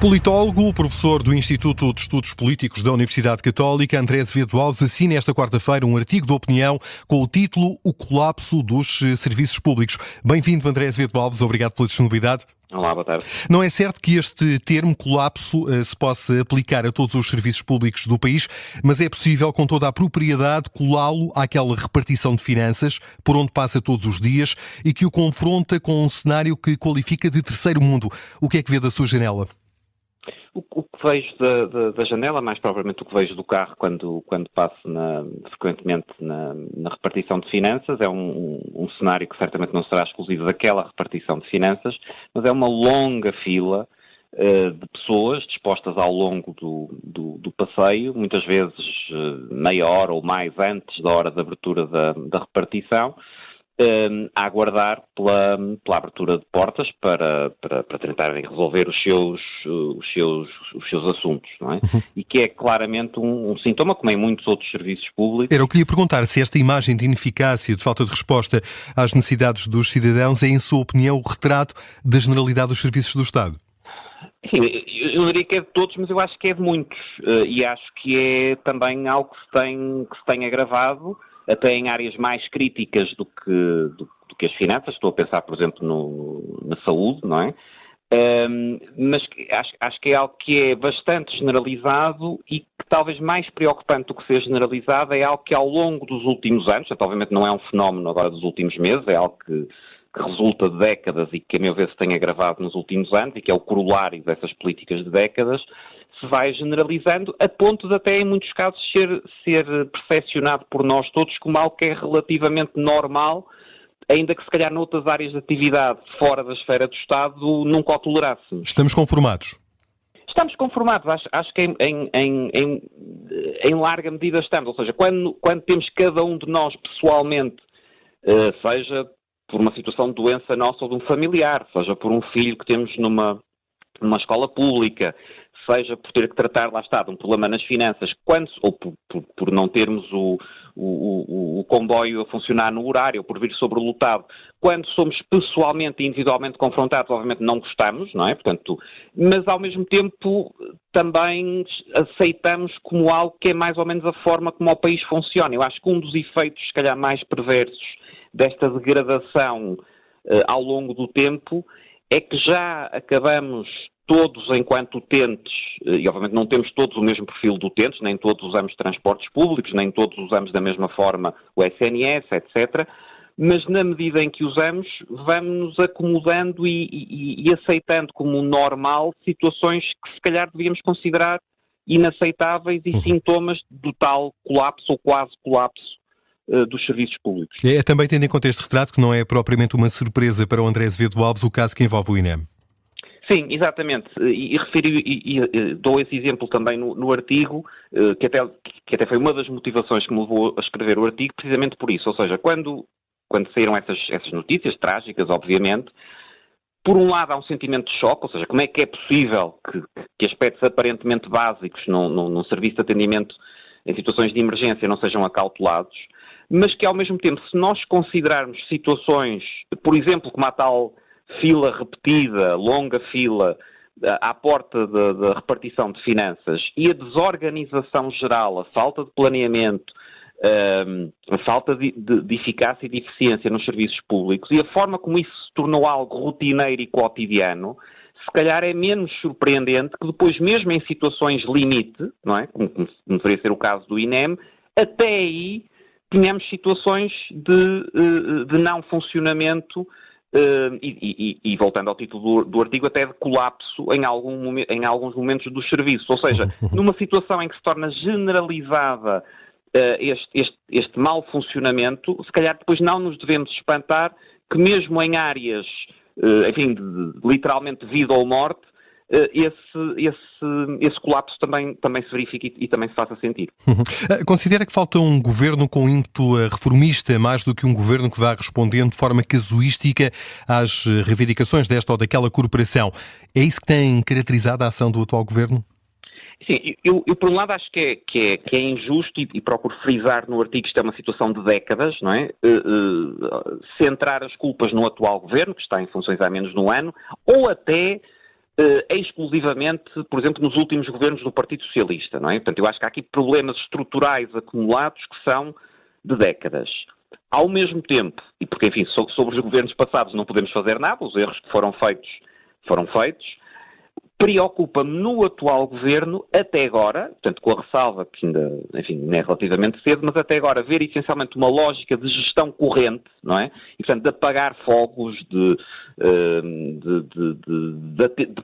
Politólogo, professor do Instituto de Estudos Políticos da Universidade Católica, André Azevedo Alves, assina esta quarta-feira um artigo de opinião com o título O Colapso dos Serviços Públicos. Bem-vindo, André Azevedo Alves, obrigado pela disponibilidade. Olá, boa tarde. Não é certo que este termo colapso se possa aplicar a todos os serviços públicos do país, mas é possível, com toda a propriedade, colá-lo àquela repartição de finanças por onde passa todos os dias e que o confronta com um cenário que qualifica de terceiro mundo. O que é que vê da sua janela? O que vejo da janela, mais propriamente o que vejo do carro quando passo frequentemente na repartição de finanças, é um cenário que certamente não será exclusivo daquela repartição de finanças, mas é uma longa fila de pessoas dispostas ao longo do passeio, muitas vezes meia hora ou mais antes da hora de abertura da repartição, a aguardar pela abertura de portas para tentarem resolver os seus assuntos, não é? E que é claramente um sintoma, como em muitos outros serviços públicos. Era o que lhe ia perguntar, se esta imagem de ineficácia, de falta de resposta às necessidades dos cidadãos é, em sua opinião, o retrato da generalidade dos serviços do Estado. Sim, eu não diria que é de todos, mas eu acho que é de muitos. E acho que é também algo que se tem agravado, até em áreas mais críticas do que as finanças. Estou a pensar, por exemplo, na saúde, não é? Mas acho que é algo que é bastante generalizado e que talvez mais preocupante do que ser generalizado é algo que ao longo dos últimos anos, obviamente não é um fenómeno agora dos últimos meses, é algo que resulta de décadas e que, a meu ver, se tem agravado nos últimos anos e que é o corolário dessas políticas de décadas, se vai generalizando a ponto de até em muitos casos ser percepcionado por nós todos como algo que é relativamente normal, ainda que se calhar noutras áreas de atividade fora da esfera do Estado nunca o tolerássemos. Estamos conformados? Estamos conformados, acho que em larga medida estamos, ou seja, quando temos cada um de nós pessoalmente, seja por uma situação de doença nossa ou de um familiar, seja por um filho que temos numa escola pública, seja por ter que tratar, lá está, de um problema nas finanças, ou por não termos o comboio a funcionar no horário, ou por vir sobrelotado, quando somos pessoalmente e individualmente confrontados, obviamente não gostamos, não é? Portanto, mas ao mesmo tempo também aceitamos como algo que é mais ou menos a forma como o país funciona. Eu acho que um dos efeitos, se calhar, mais perversos desta degradação ao longo do tempo é que já acabamos todos enquanto utentes, e obviamente não temos todos o mesmo perfil de utentes, nem todos usamos transportes públicos, nem todos usamos da mesma forma o SNS, etc., mas na medida em que usamos, vamos-nos acomodando e aceitando como normal situações que se calhar devíamos considerar inaceitáveis e sintomas do tal colapso ou quase colapso dos serviços públicos. É também tendo em conta este retrato que não é propriamente uma surpresa para o André Azevedo Alves o caso que envolve o INEM. Sim, exatamente. E dou esse exemplo também no artigo, que até foi uma das motivações que me levou a escrever o artigo, precisamente por isso. Ou seja, quando saíram essas notícias trágicas, obviamente, por um lado há um sentimento de choque, ou seja, como é que é possível que aspectos aparentemente básicos num serviço de atendimento em situações de emergência não sejam acautelados, mas que ao mesmo tempo, se nós considerarmos situações, por exemplo, como a tal fila repetida, longa fila, à porta da repartição de finanças e a desorganização geral, a falta de planeamento, a falta de eficácia e de eficiência nos serviços públicos e a forma como isso se tornou algo rotineiro e cotidiano, se calhar é menos surpreendente que depois, mesmo em situações limite, não é? Como deveria ser o caso do INEM, até aí tínhamos situações de não funcionamento e voltando ao título do artigo, até de colapso em alguns momentos dos serviços. Ou seja, numa situação em que se torna generalizada este mau funcionamento, se calhar depois não nos devemos espantar que mesmo em áreas, enfim, literalmente vida ou morte, esse colapso também se verifica e também se faça sentir. Considera que falta um governo com ímpeto reformista, mais do que um governo que vá respondendo de forma casuística às reivindicações desta ou daquela corporação? É isso que tem caracterizado a ação do atual governo? Sim, eu por um lado acho que é injusto e procuro frisar no artigo que isto é uma situação de décadas, não é? Centrar as culpas no atual governo, que está em funções há menos de um ano, ou até exclusivamente, por exemplo, nos últimos governos do Partido Socialista, não é? Portanto, eu acho que há aqui problemas estruturais acumulados que são de décadas. Ao mesmo tempo, e porque, enfim, sobre os governos passados não podemos fazer nada, os erros que foram feitos, preocupa-me no atual governo, até agora, portanto, com a ressalva que ainda, enfim, não é relativamente cedo, mas até agora ver essencialmente uma lógica de gestão corrente, não é? E, portanto, de apagar fogos, de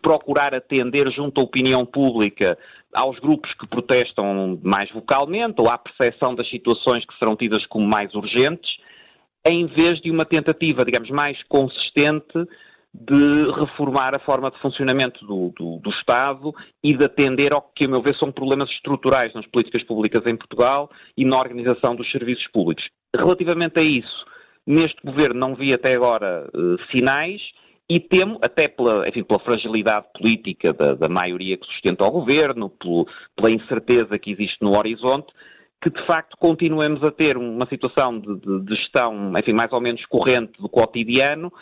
procurar atender junto à opinião pública aos grupos que protestam mais vocalmente ou à percepção das situações que serão tidas como mais urgentes, em vez de uma tentativa, digamos, mais consistente de reformar a forma de funcionamento do Estado e de atender ao que, a meu ver, são problemas estruturais nas políticas públicas em Portugal e na organização dos serviços públicos. Relativamente a isso, neste governo não vi até agora sinais e temo, até pela fragilidade política da maioria que sustenta o governo, pela incerteza que existe no horizonte, que de facto continuemos a ter uma situação de gestão, enfim, mais ou menos corrente do cotidiano,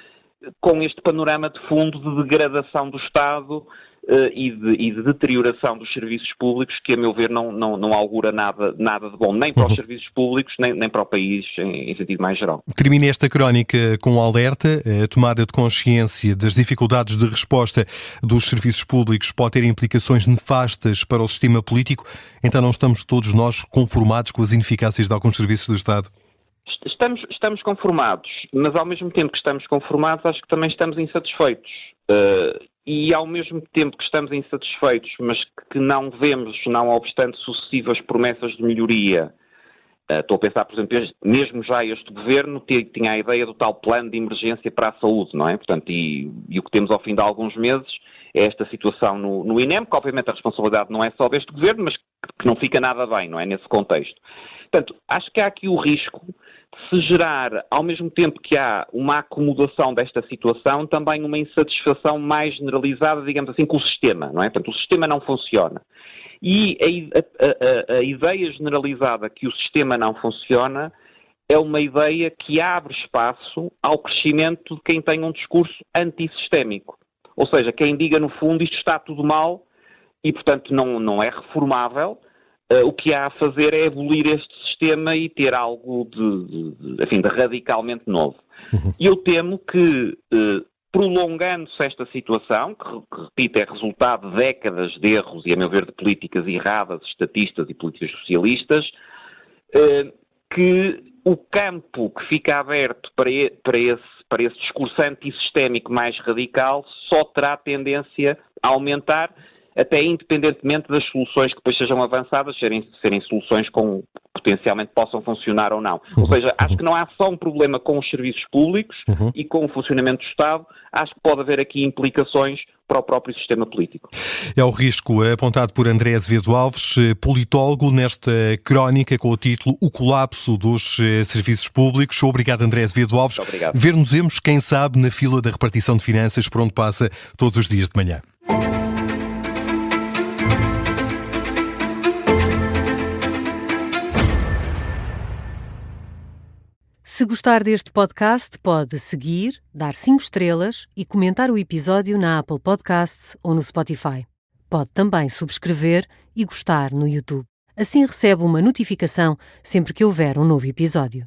com este panorama de fundo de degradação do Estado e de deterioração dos serviços públicos que, a meu ver, não augura nada de bom, nem para os serviços públicos, nem para o país em sentido mais geral. Termina esta crónica com um alerta. A tomada de consciência das dificuldades de resposta dos serviços públicos pode ter implicações nefastas para o sistema político, então não estamos todos nós conformados com as ineficácias de alguns serviços do Estado? Estamos conformados, mas ao mesmo tempo que estamos conformados, acho que também estamos insatisfeitos. E ao mesmo tempo que estamos insatisfeitos, mas que não vemos, não obstante sucessivas promessas de melhoria, estou a pensar, por exemplo, mesmo já este governo tinha a ideia do tal plano de emergência para a saúde, não é? Portanto, e o que temos ao fim de alguns meses é esta situação no INEM, que obviamente a responsabilidade não é só deste governo, mas que não fica nada bem, não é? Nesse contexto. Portanto, acho que há aqui o risco de se gerar, ao mesmo tempo que há uma acomodação desta situação, também uma insatisfação mais generalizada, digamos assim, com o sistema, não é? Portanto, o sistema não funciona. E a ideia generalizada que o sistema não funciona é uma ideia que abre espaço ao crescimento de quem tem um discurso antissistémico. Ou seja, quem diga, no fundo, isto está tudo mal e, portanto, não é reformável. O que há a fazer é abolir este sistema e ter algo de radicalmente novo. E eu temo que, prolongando-se esta situação, que repito, é resultado de décadas de erros e, a meu ver, de políticas erradas, estatistas e políticas socialistas, que o campo que fica aberto para esse discurso antissistémico mais radical só terá tendência a aumentar, até independentemente das soluções que depois sejam avançadas, serem soluções que potencialmente possam funcionar ou não. Ou seja, acho que não há só um problema com os serviços públicos e com o funcionamento do Estado, acho que pode haver aqui implicações para o próprio sistema político. É o risco apontado por André Azevedo Alves, politólogo, nesta crónica com o título O Colapso dos Serviços Públicos. Obrigado, André Azevedo Alves. Muito obrigado. Ver-nos-emos, quem sabe, na fila da repartição de finanças por onde passa todos os dias de manhã. Se gostar deste podcast, pode seguir, dar 5 estrelas e comentar o episódio na Apple Podcasts ou no Spotify. Pode também subscrever e gostar no YouTube. Assim recebe uma notificação sempre que houver um novo episódio.